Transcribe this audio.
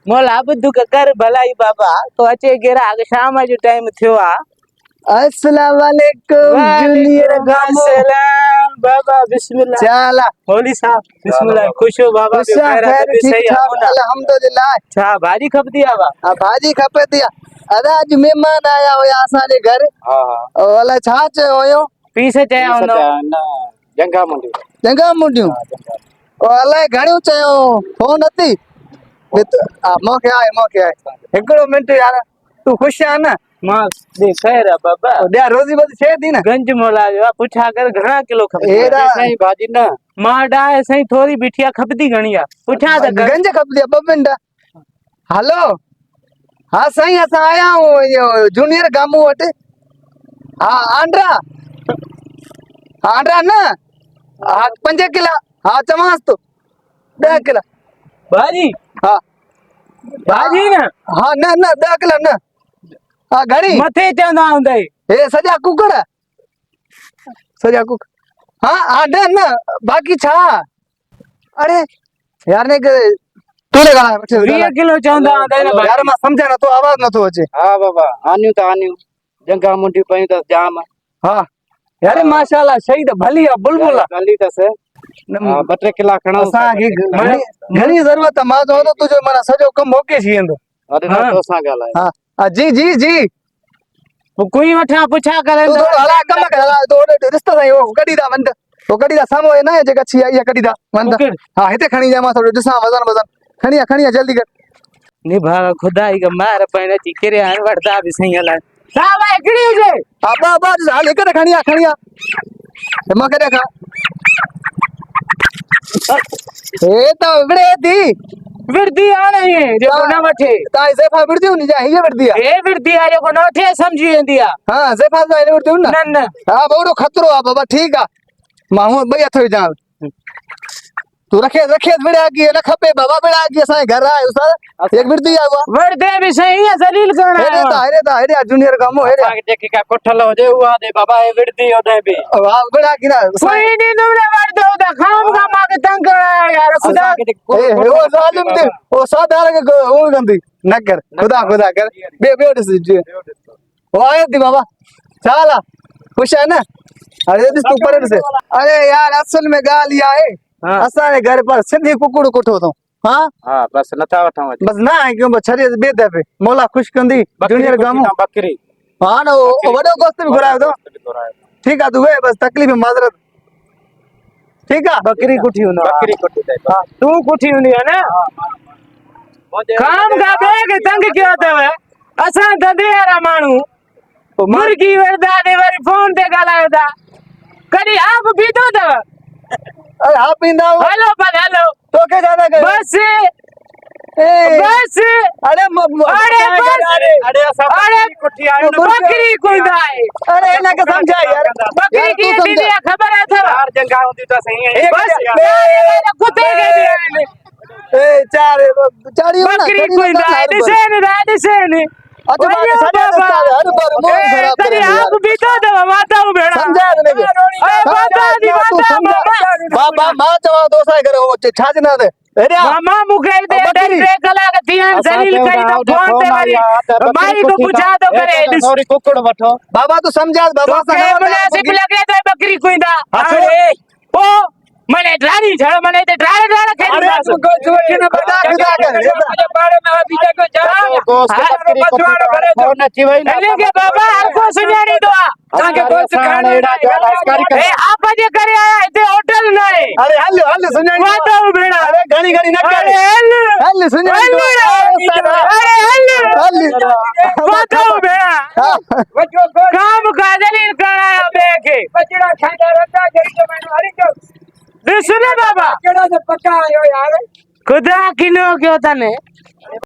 मोला बुद्धू का कर भलाई बाबा तो अचे गेरा शाम जो टाइम थियो आ। अस्सलाम वालेकुम जूनियर गामो सलाम बाबा बिस्मिल्लाह चला होली साहब बिस्मिल्लाह खुश हो बाबा खुश खैर ठीक ठाक अल्हम्दुलिल्लाह। छा भाजी खप दिया बा भाजी खपे दिया। अरे आज मेहमान आया हुया असांजे घर। हां अलाए छा चयो हुयो पीस चया हुंदो जंगा मुंडी जंगा मुंडियूं अलाए घणियूं चयो फोन अथी मौके आए हिकिड़ो मिंट यार तू खुश आ न मां दे खैर है बाबा ॾिया रोज़ी बस छे थी न गंज मोला जो पुछा कर घणा किलो खपे एड़ा सही भाजी न मां डाए सही थोड़ी बिठिया खपदी घणी आ पुछा त कर गंज खप दिया 2 मिंट। हेलो हाँ साईं असां आया आहियूं जूनियर गामू वटि। हाँ आंड्रा आंड्रा न हाँ 5 किला हाँ चवांसि तो 10 किला भाजी हाँ भाजी न हाँ न 10 किला न हाँ घणी मथे चंदा हुंदई हे सजा कुकड़ सजा कुक हाँ हाँ न बाकी छा अरे यार ने तू ले गाला 20 किलो चंदा हुंदई न यार मां समझा न तो आवाज न तो अचे। हां बाबा आनियो त आनियो जंगा मुंडी पई त जाम हाँ यार माशाल्लाह सही त भली आ बुलबुल आ गली त से 2-3 किला खणो असां घणी जरूरत आ मां तो तुझो माना सजो कम होके थी वेंदो। अरे ना तो सा गाला हाँ जी जी जी कोई वठा पुछा करे तू थोड़ा हला कम कर हला तो रिश्ता सही वो कडी दा वंड वो कडी दा सामो है ना जे गछी आई कडी दा वंड हां हिते खणी जा मां थोड़ो दिसा वजन खणिया जल्दी कर नी भाग खुदाई का मार पने चिकरे आन वड़दा भी सही हला साहब एकड़ी जे आपा बाज हाल एक खणिया मां के देखा ए तो बड़े दी विरदी आने है जो न वठे ताई जेफा विरदी नी जा ये विरदी आ ए विरदी आ जो न वठे समझी वेंदी आ हां जेफा जा विरदी न न हां बड़ो खतरो आ बाबा ठीक आ मां हूं बई अथई जा तू रखे विड़ा की न खपे बाबा विड़ा की असा घर आयो सर एक विरदी आ वर्दे भी सही है जलील करना हेरे जूनियर गामो हेरे आगे देखी का कोठल हो जे हुआ दे बाबा ए विरदी ओदे भी वाह विड़ा की ना कोई नहीं तुमने वर्दे उदा खाम का मां के तंग करा यार खुदा ए वो जालिम दे वो सादार के वो गंदी नगर खुदा कर बे जी वो आए दी बाबा चला खुश है ना अरे दिस तू पर से अरे यार असल में गाल या है असा ने घर पर सिंधी कुकुड़ कुठो तो हां हां बस नथा वठा बस ना है क्यों छरे बे दे पे मोला खुश कंदी जूनियर गामो बकरी हां ना वो बड़ो गोश्त भी घुरायो तो ठीक है तू है बस तकलीफ में माजरत ठीक है बकरी कुठी हुंदा बकरी कोठी दे हां तू कुठी हुंदी है ना काम का बेग तंग क्यों तवे असा धंधेरा मानू मुर्गी वर्दा दे वरी फोन ते गालायो दा कदी आप बीतो तव अरे हाँ पींदा हेलो पर हेलो तो के जाना कर बस बस अरे अरे कोठी आयो बकरी कोई दाए अरे ना के समझा यार बकरी की दीदी खबर है था चार जंगा होती तो सही है बस कुत्ते के दिए ए चारी बकरी कोई दाए दिसेन अच्छा हर बार मोर खराब करी आप भी तो दवा माता बेड़ा समझा ने अरे माता दी माता बाबा मां चवा दोसा करे वो छाज ना दे अरे मामा मुखे दे डे कला के तियान जलील कई तो फोन ते मारी माई को पूछा तो करे सॉरी कुकुड़ वठो बाबा तू समझा बाबा के मुनासिब लगे तो बकरी कोई दा अरे ओ मने ड्रारी झड़ मने ते ड्रार खेल अरे तू को छोटी ना बता खुदा कर बारे में बीजा को जा दोस्त बकरी कोठी करे तो न चिवई ना के बाबा हर को सुनानी दो आगे दोस्त खाने एड़ा जो राजकारी ए आप जे करे आया इते होटल नहीं अरे हल्ले सुनानी माता बेड़ा अरे घणी ना कर हल्ले सुनानी अरे माता बेड़ा काम का दलील कराया बेके बचड़ा खांदा रंदा जरी तो मैंने हरी जो सुने बाबा केड़ा से पक्का आयो यार खुदा किनो क्यों तने